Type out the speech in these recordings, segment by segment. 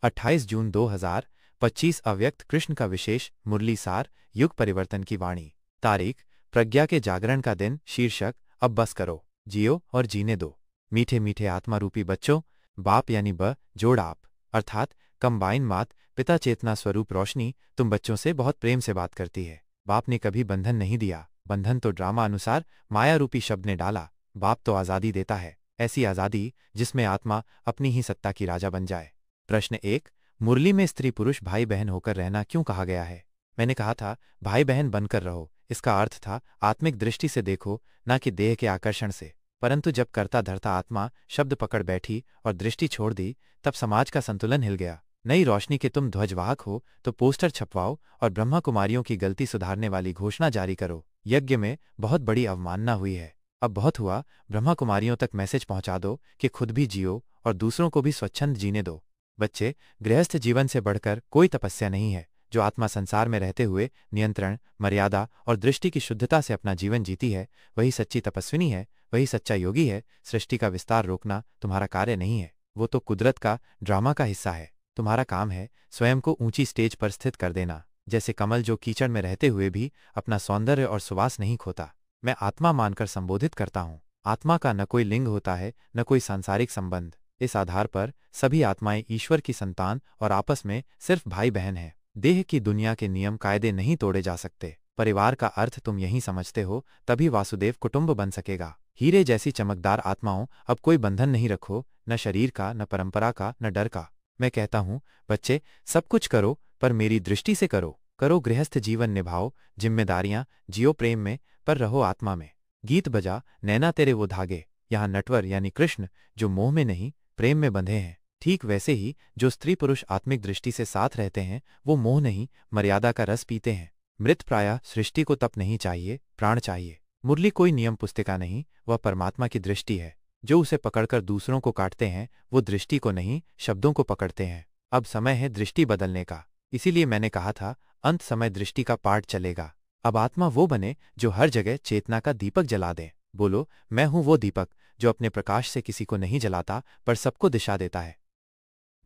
28 जून 2025 अव्यक्त कृष्ण का विशेष मुरली सार युग परिवर्तन की वाणी। तारीख प्रज्ञा के जागरण का दिन। शीर्षक अब बस करो, जियो और जीने दो। मीठे मीठे आत्मा रूपी बच्चों, बाप यानी ब जोड़ आप अर्थात कंबाइन मात पिता चेतना स्वरूप रोशनी तुम बच्चों से बहुत प्रेम से बात करती है। बाप ने कभी बंधन नहीं दिया, बंधन तो ड्रामा अनुसार माया रूपी शब्द ने डाला। बाप तो आज़ादी देता है, ऐसी आज़ादी जिसमें आत्मा अपनी ही सत्ता की राजा बन जाए। प्रश्न 1, मुरली में स्त्री पुरुष भाई बहन होकर रहना क्यों कहा गया है? मैंने कहा था भाई बहन बनकर रहो। इसका अर्थ था आत्मिक दृष्टि से देखो, न कि देह के आकर्षण से। परंतु जब करता धरता आत्मा शब्द पकड़ बैठी और दृष्टि छोड़ दी, तब समाज का संतुलन हिल गया। नई रोशनी के तुम ध्वजवाहक हो तो पोस्टर छपवाओ और ब्रह्मा कुमारियों की गलती सुधारने वाली घोषणा जारी करो। यज्ञ में बहुत बड़ी अवमानना हुई है, अब बहुत हुआ। ब्रह्मा कुमारियों तक मैसेज पहुंचा दो कि खुद भी जियो और दूसरों को भी स्वच्छंद जीने दो। बच्चे, गृहस्थ जीवन से बढ़कर कोई तपस्या नहीं है। जो आत्मा संसार में रहते हुए नियंत्रण, मर्यादा और दृष्टि की शुद्धता से अपना जीवन जीती है, वही सच्ची तपस्विनी है, वही सच्चा योगी है। सृष्टि का विस्तार रोकना तुम्हारा कार्य नहीं है, वो तो कुदरत का ड्रामा का हिस्सा है। तुम्हारा काम है स्वयं को ऊंची स्टेज पर स्थित कर देना, जैसे कमल जो कीचड़ में रहते हुए भी अपना सौंदर्य और सुवास नहीं खोता। मैं आत्मा मानकर संबोधित करता हूँ। आत्मा का न कोई लिंग होता है, न कोई सांसारिक संबंध। इस आधार पर सभी आत्माएं ईश्वर की संतान और आपस में सिर्फ भाई बहन हैं। देह की दुनिया के नियम कायदे नहीं तोड़े जा सकते। परिवार का अर्थ तुम यही समझते हो, तभी वासुदेव कुटुंब बन सकेगा। हीरे जैसी चमकदार आत्माओं, अब कोई बंधन नहीं रखो, न शरीर का, न परंपरा का, न डर का। मैं कहता हूँ बच्चे, सब कुछ करो पर मेरी दृष्टि से करो। करो गृहस्थ जीवन निभाओ, जिम्मेदारियां जियो प्रेम में, पर रहो आत्मा में। गीत बजा नैना तेरे वो धागे। यहाँ नटवर यानी कृष्ण जो मोह में नहीं प्रेम में बंधे हैं। ठीक वैसे ही जो स्त्री पुरुष आत्मिक दृष्टि से साथ रहते हैं, वो मोह नहीं मर्यादा का रस पीते हैं। मृत प्रायः सृष्टि को तप नहीं चाहिए, प्राण चाहिए। मुरली कोई नियम पुस्तिका नहीं, वह परमात्मा की दृष्टि है। जो उसे पकड़कर दूसरों को काटते हैं, वो दृष्टि को नहीं शब्दों को पकड़ते हैं। अब समय है दृष्टि बदलने का। इसीलिए मैंने कहा था अंत समय दृष्टि का पाठ चलेगा। अब आत्मा वो बने जो हर जगह चेतना का दीपक जला दे। बोलो, मैं हूं वो दीपक जो अपने प्रकाश से किसी को नहीं जलाता पर सबको दिशा देता है।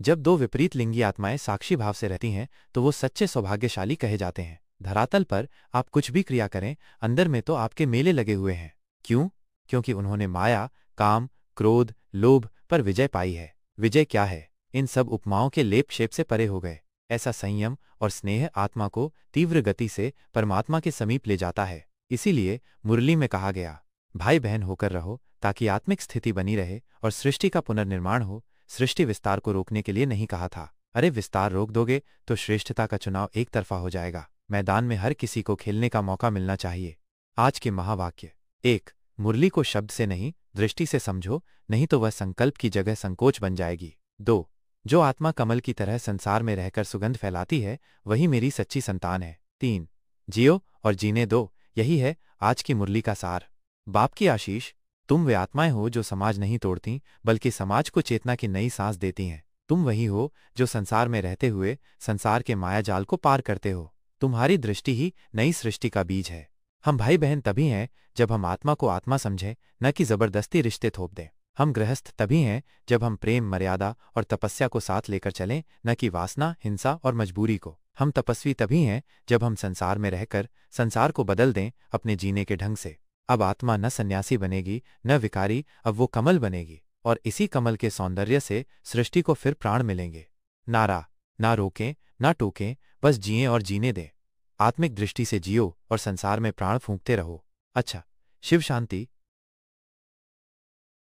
जब दो विपरीत लिंगी आत्माएं साक्षी भाव से रहती हैं तो वो सच्चे सौभाग्यशाली कहे जाते हैं। धरातल पर आप कुछ भी क्रिया करें, अंदर में तो आपके मेले लगे हुए हैं। क्यों? क्योंकि उन्होंने माया, काम, क्रोध, लोभ पर विजय पाई है। विजय क्या है? इन सब उपमाओं के लेप शेप से परे हो गए। ऐसा संयम और स्नेह आत्मा को तीव्र गति से परमात्मा के समीप ले जाता है। इसीलिए मुरली में कहा गया, भाई बहन होकर रहो ताकि आत्मिक स्थिति बनी रहे और सृष्टि का पुनर्निर्माण हो। सृष्टि विस्तार को रोकने के लिए नहीं कहा था। अरे विस्तार रोक दोगे तो श्रेष्ठता का चुनाव एक तरफा हो जाएगा। मैदान में हर किसी को खेलने का मौका मिलना चाहिए। आज के महावाक्य। 1, मुरली को शब्द से नहीं दृष्टि से समझो, नहीं तो वह संकल्प की जगह संकोच बन जाएगी। 2, जो आत्मा कमल की तरह संसार में रहकर सुगंध फैलाती है, वही मेरी सच्ची संतान है। 3, जियो और जीने दो, यही है आज की मुरली का सार। बाप की आशीष। तुम वे आत्माएं हो जो समाज नहीं तोड़ती, बल्कि समाज को चेतना की नई सांस देती हैं। तुम वही हो जो संसार में रहते हुए संसार के मायाजाल को पार करते हो। तुम्हारी दृष्टि ही नई सृष्टि का बीज है। हम भाई बहन तभी हैं जब हम आत्मा को आत्मा समझें, न कि जबरदस्ती रिश्ते थोप दें। हम गृहस्थ तभी हैं जब हम प्रेम, मर्यादा और तपस्या को साथ लेकर चलें, न कि वासना, हिंसा और मजबूरी को। हम तपस्वी तभी हैं जब हम संसार में रहकर संसार को बदल दें अपने जीने के ढंग से। अब आत्मा न सन्यासी बनेगी, न विकारी, अब वो कमल बनेगी और इसी कमल के सौंदर्य से सृष्टि को फिर प्राण मिलेंगे। नारा, ना रोकें, ना टोकें, बस जिएं और जीने दें। आत्मिक दृष्टि से जियो और संसार में प्राण फूंकते रहो। अच्छा, शिव शांति।